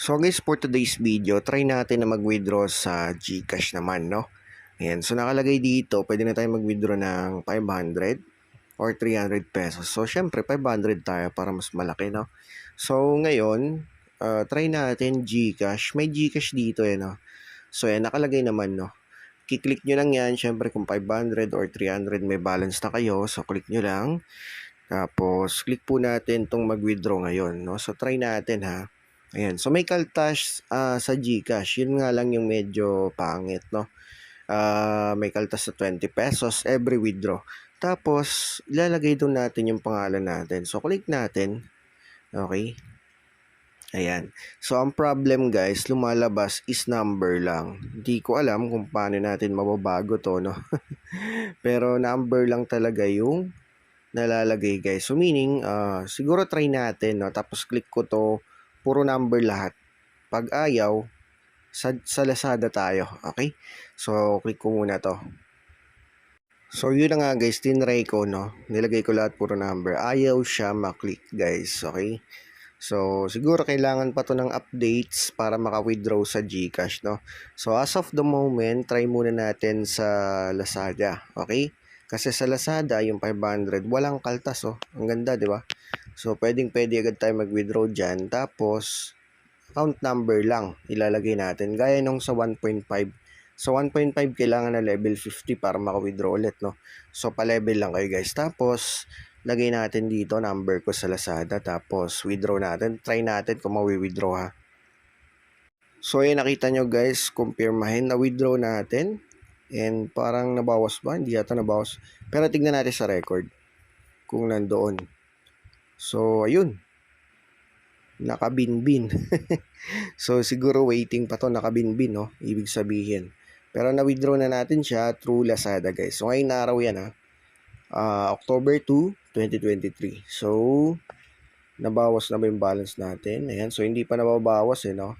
So guys, for today's video, try natin na mag-withdraw sa GCash naman, no? Ayan, so nakalagay dito, pwede na tayo mag-withdraw ng 500 or 300 pesos. So syempre, 500 tayo para mas malaki, no? So ngayon, try natin GCash. May GCash dito, no? So yan, nakalagay naman, no? Kiklik nyo lang yan, syempre kung 500 or 300 may balance na kayo, so click nyo lang. Tapos, click po natin itong mag-withdraw ngayon, no? So, try natin, ha? Ayan. So, may kaltas sa GCash. Yun nga lang yung medyo pangit, no? May kaltas sa 20 pesos every withdraw. Tapos, ilalagay doon natin yung pangalan natin. So, click natin. Okay? Ayan. So, ang problem, guys, lumalabas is number lang. Hindi ko alam kung paano natin mababago to, no? Pero, number lang talaga yung nalalagay, guys. So meaning, siguro try natin, no? Tapos click ko to, puro number lahat. Pag ayaw, sa Lazada tayo, okay? So click ko muna to. So yun na nga, guys, tinry ko, no? Nilagay ko lahat puro number. Ayaw siya maklik, guys, okay? So siguro kailangan pa to ng updates para maka-withdraw sa GCash, no? So as of the moment, try muna natin sa Lazada, okay? Kasi sa Lazada, yung 500, walang kaltas, oh. Ang ganda, di ba? So, pwedeng-pwede agad tayo mag-withdraw dyan. Tapos, account number lang ilalagay natin. Gaya nung sa 1.5. Sa 1.5, kailangan na level 50 para maka-withdraw ulit, no? So, pa-level lang kayo, guys. Tapos, lagay natin dito, number ko sa Lazada. Tapos, withdraw natin. Try natin kung mawi-withdraw, ha. So, ayan, nakita nyo, guys. Kumpirmahin na withdraw natin. And parang nabawas ba? Hindi yata nabawas. Pero tignan natin sa record kung nandoon. So, ayun. Nakabinbin. So, siguro waiting pa to. Nakabinbin, no? Ibig sabihin. Pero na-withdraw na natin siya through Lazada, guys. So, ngayong araw yan, ha? October 2, 2023. So, nabawas na ba yung balance natin? Ayan. So, hindi pa nababawas, no?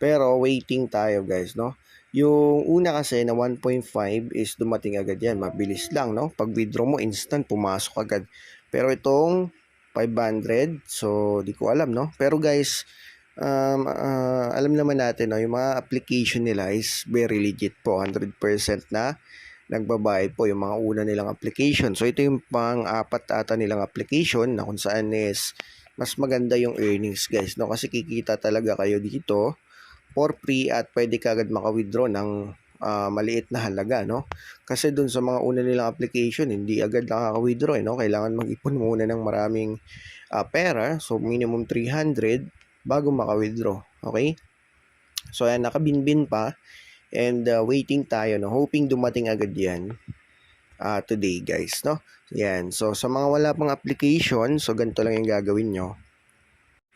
Pero, waiting tayo, guys, no? Yung una kasi na 1.5 is dumating agad yan. Mabilis lang, no? Pag withdraw mo, instant, pumasok agad. Pero itong 500, so di ko alam, no? Pero guys, alam naman natin, no? Yung mga application nila is very legit po. 100% na nagbabayad po yung mga una nilang application. So ito yung pang-apat ata nilang application na kung saan is mas maganda yung earnings, guys, no? Kasi kikita talaga kayo dito for free at pwede ka agad maka-withdraw ng maliit na halaga, no? Kasi dun sa mga una nilang application, hindi agad nakaka-withdraw, no? Kailangan mag-ipon muna ng maraming pera, so minimum 300 bago maka-withdraw, okay? So ayan, nakabinbin pa and waiting tayo, no? Hoping dumating agad yan today, guys, no? Yan, so sa mga wala pang application, so ganito lang yung gagawin nyo.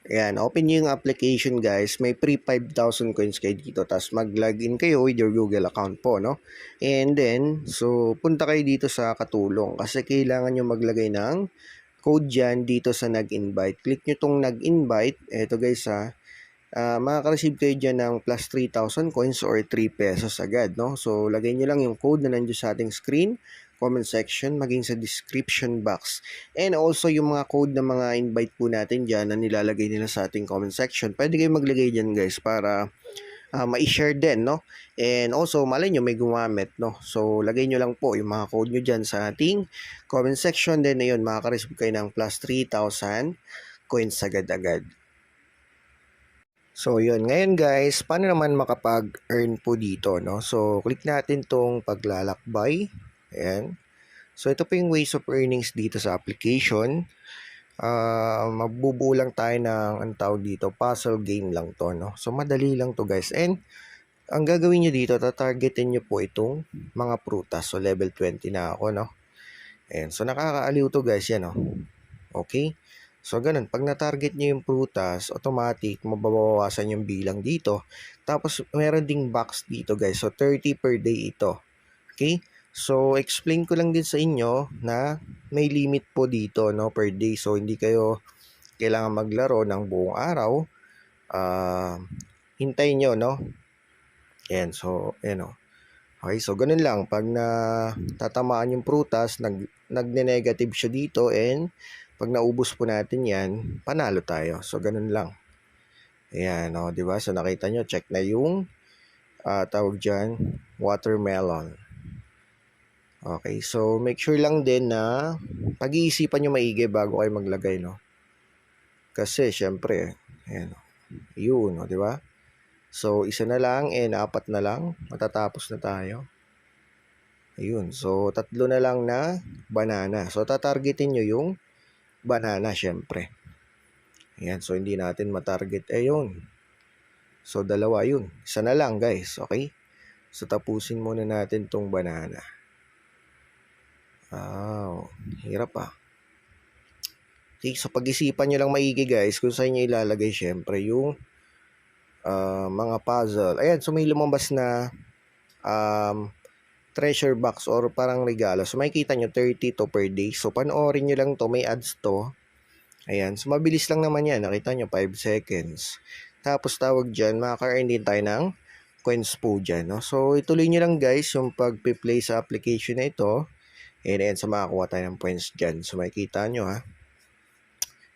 Ayan, open nyo yung application, guys. May free 5,000 coins kayo dito. Tapos mag-login kayo with your Google account po, no? And then, so punta kayo dito sa katulong. Kasi kailangan nyo maglagay ng code dyan dito sa nag-invite. Click nyo tong nag-invite. Eto, guys, makaka-receive kayo dyan ng plus 3,000 coins or 3 pesos agad, no? So, lagay nyo lang yung code na nandiyo sa ating screen, comment section, maging sa description box. And also, yung mga code na mga invite po natin dyan na nilalagay nila sa ating comment section. Pwede kayo maglagay dyan, guys, para ma-share din, no? And also, malay nyo may gumamit, no? So, lagay nyo lang po yung mga code nyo dyan sa ating comment section. Then, ayun, makaka-receive kayo ng plus 3,000 coins agad-agad. So, yun. Ngayon, guys, paano naman makapag-earn po dito, no? So, click natin tong paglalakbay. Ayan. So, ito po yung ways of earnings dito sa application. Magbubuo lang tayo ng, ang tawag dito, puzzle game lang to, no? So, madali lang to, guys. And, ang gagawin nyo dito, tatargetin nyo po itong mga prutas. So, level 20 na ako, no? Ayan. So, nakakaaliw to, guys. Yan, no? Okay? So, ganun. Pag na-target nyo yung prutas, automatic, mababawasan yung bilang dito. Tapos, meron ding box dito, guys. So, 30 per day ito. Okay? So, explain ko lang din sa inyo na may limit po dito, no, per day. So, hindi kayo kailangan maglaro ng buong araw. Hintayin nyo, no? Ayan, so, ayan, o. Okay, so, ganun lang. Pag tatamaan yung prutas, nagne-negative siya dito, and pag naubos po natin yan, panalo tayo. So, ganun lang. Ayan, o, di ba? So, nakita nyo, check na yung tawag dyan, watermelon. Okay, so make sure lang din na pag-iisipan nyo maigi bago kayo maglagay, no? Kasi, syempre, ayan, yun, o, di ba? So, isa na lang and 4 na lang, matatapos na tayo. Ayun, so, 3 na lang na banana. So, tatargetin nyo yung banana, syempre. Ayan, so, hindi natin matarget. Ayun. So, 2 yun. Isa na lang, guys, okay? So, tapusin muna natin tong banana. Hirap ah. Okay, so pag-isipan nyo lang maigi guys kung saan nyo ilalagay syempre yung mga puzzle. Ayan, so may lumabas na treasure box or parang regalo. So makikita nyo 30 to per day. So panoorin nyo lang to, may ads to. Ayan, so mabilis lang naman yan. Nakita nyo 5 seconds. Tapos tawag dyan, makaka-earn din tayo ng coins po dyan. No? So ituloy nyo lang guys yung pag-play sa application na ito. And ayan, so makakuha tayo ng points dyan. So makikita nyo ha.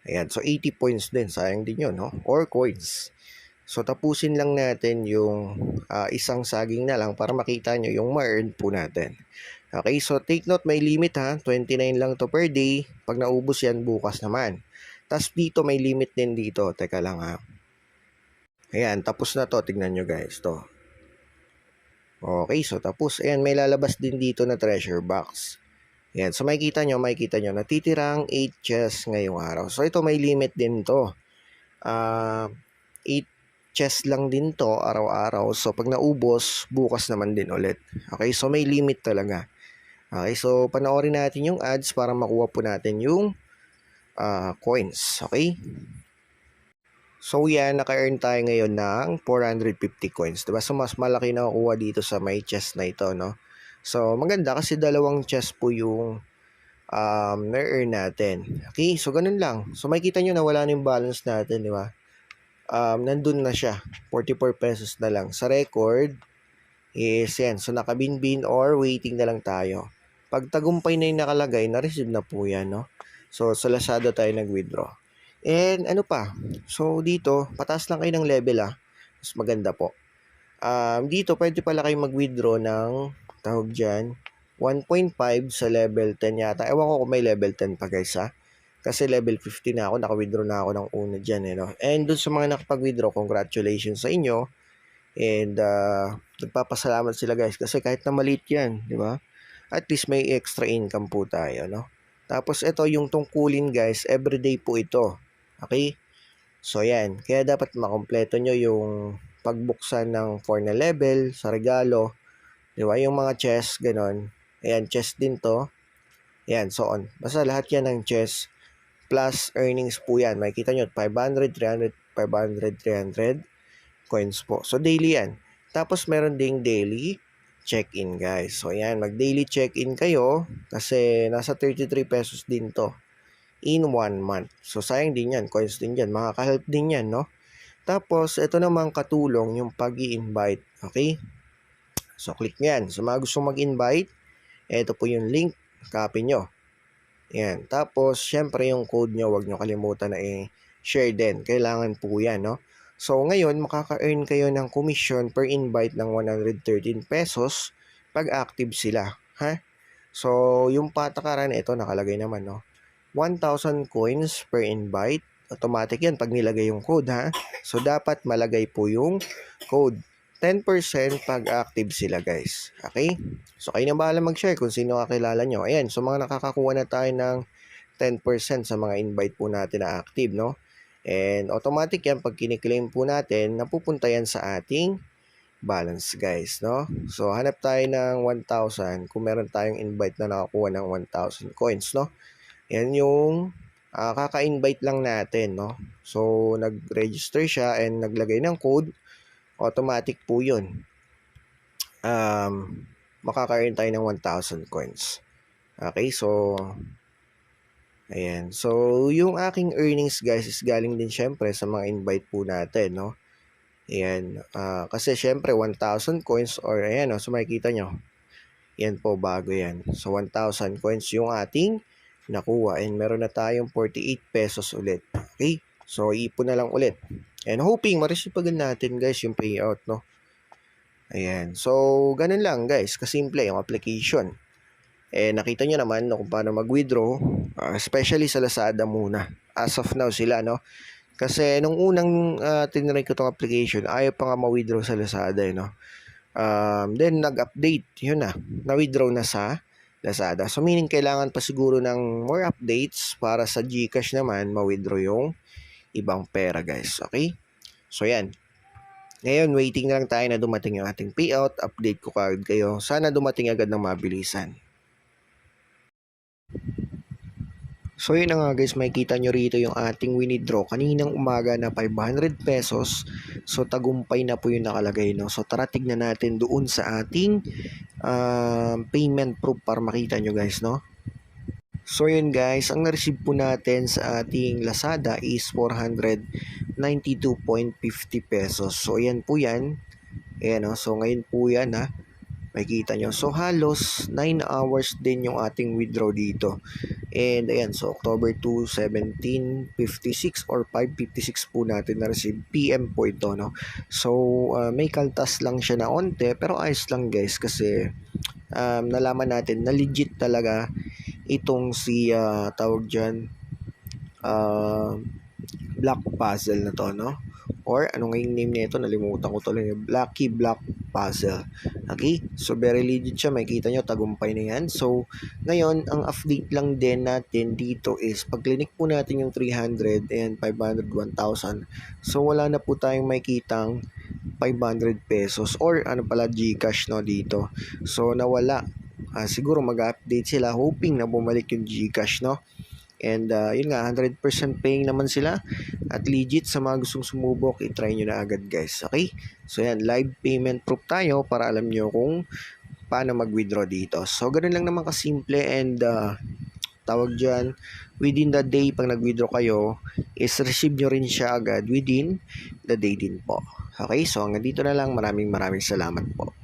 Ayan, so 80 points din. Sayang din yun, no? Or coins. So tapusin lang natin yung isang saging na lang para makita nyo yung ma-earn po natin. Okay, so take note, may limit ha. 29 lang to per day. Pag naubos yan, bukas naman. Tapos dito, may limit din dito. Teka lang ha. Ayan, tapos na to. Tignan nyo guys, to. Okay, so tapos. Ayan, may lalabas din dito na treasure box. Yan. So, makikita nyo, natitirang 8 chess ngayong araw. So, ito may limit din to. 8 chess lang din to araw-araw. So, pag naubos, bukas naman din ulit. Okay, so may limit talaga. Okay, so panoorin natin yung ads para makuha po natin yung coins. Okay? So, yan, naka-earn tayo ngayon ng 450 coins. Diba? So, mas malaki na kukuha dito sa may chess na ito, no? So, maganda kasi 2 chess po yung na-earn natin. Okay, so ganun lang. So makikita nyo na wala na yung balance natin, di ba? Nandun na siya. 44 pesos na lang. Sa record is yan. So nakabinbin or waiting na lang tayo. Pag tagumpay na yung nakalagay, na-receive na po yan, no? So sa Lazada tayo nag-withdraw. And ano pa? So dito, pataas lang kayo ng level Mas maganda po. Dito, pwede pala kayo mag-withdraw ng tawag dyan, 1.5 sa level 10 yata. Ewan ko kung may level 10 pa guys Kasi level 50 na ako, naka-withdraw na ako ng una dyan no? And dun sa mga nakapag-withdraw, congratulations sa inyo. And nagpapasalamat sila guys kasi kahit na maliit yan, di ba? At least may extra income po tayo, no? Tapos ito yung tungkulin guys, everyday po ito. Okay? So yan, kaya dapat makompleto nyo yung pagbuksan ng 4 na level sa regalo. Di ba? Yung mga chess, ganon. Ayan, chess din to. Ayan, so on. Basta lahat yan ng chess plus earnings po yan. Makikita nyo, 500, 300, 500, 300 coins po. So, daily yan. Tapos, meron ding daily check-in, guys. So, ayan, mag-daily check-in kayo kasi nasa 33 pesos din to in 1 month. So, sayang din yan. Coins din yan. Makaka-help din yan, no? Tapos, ito namang katulong yung pag-i-invite. Okay? So, click nyo yan. So, mga gusto mag-invite, ito po yung link. Copy nyo. Yan. Tapos, syempre yung code nyo, wag nyo kalimutan na i-share din. Kailangan po yan, no? So, ngayon, makaka-earn kayo ng commission per invite ng 113 pesos pag active sila. Ha? So, yung patakaran, ito nakalagay naman, no? 1,000 coins per invite. Automatic yan pag nilagay yung code, ha? So, dapat malagay po yung code. 10% pag active sila guys. Okay? So kayo na bahala mag-share kung sino kakilala nyo. Ayan, so mga nakakakuha na tayo ng 10% sa mga invite po natin na active, no? And automatic yan pag kiniklaim po natin, napupunta yan sa ating balance guys, no? So hanap tayo ng 1,000 kung meron tayong invite na nakakuha ng 1,000 coins, no? Yan yung kaka-invite lang natin, no? So nag-register siya and naglagay ng code. Automatic po yun. Makaka-earn tayo ng 1,000 coins. Okay, so ayan. So, yung aking earnings guys is galing din syempre sa mga invite po natin, no? Ayan. Kasi syempre 1,000 coins or ayan, no? So, makikita nyo. Yan po, bago yan. So, 1,000 coins yung ating nakuha. And meron na tayong 48 pesos ulit. Okay? So, ipon na lang ulit. And hoping ma-receive agad natin guys yung payout, no? Ayan. So, ganun lang guys. Kasimple yung application. Nakita nyo naman no, kung paano mag-withdraw, especially sa Lazada muna. As of now sila, no? Kasi nung unang tinry ko tong application, ayaw pa nga ma-withdraw sa Lazada, no? Then, nag-update. Yun na. Na-withdraw na sa Lazada. So, meaning kailangan pa siguro ng more updates para sa GCash naman, ma-withdraw yung ibang pera, guys. Okay? So, yan. Ngayon, waiting lang tayo na dumating yung ating payout. Update ko kagad kayo. Sana dumating agad ng mabilisan. So yun na nga guys, makikita nyo rito yung ating winidraw kaninang umaga na 500 pesos. So tagumpay na po yung nakalagay, no? So tara tignan natin doon sa ating payment proof para makita nyo guys, no? So yun guys, ang na-receive po natin sa ating Lazada is 492.50 pesos. So yan po yan. Ayan, no? So ngayon po yan ha. Makikita nyo. So halos 9 hours din yung ating withdraw dito. And ayan, so October 2, 17:56 or 5:56 po natin na-receive. PM po ito, no? So, may kaltas lang siya na onte, pero ayos lang guys kasi nalaman natin na legit talaga itong si tawag dyan, Black Puzzle na to, no? Or ano nga yung name nito, nalimutan ko to lang, Lucky Black Puzzle. Okay? So very legit siya, makikita nyo tagumpay na yan. So ngayon, ang update lang din natin dito is pag clinic po natin yung 300 and 500, 1,000. So wala na po tayong makikitang 500 pesos or ano pala GCash, no, dito. So nawala. Siguro mag-update sila hoping na bumalik yung GCash, no. And yun nga, 100% paying naman sila. At legit, sa mga gustong sumubok, i-try nyo na agad guys. Okay? So yan, live payment proof tayo para alam nyo kung paano mag-withdraw dito. So ganun lang naman kasimple and tawag dyan, within the day pag nag-withdraw kayo, is receive nyo rin siya agad within the day din po. Okay? So hanggang dito na lang. Maraming salamat po.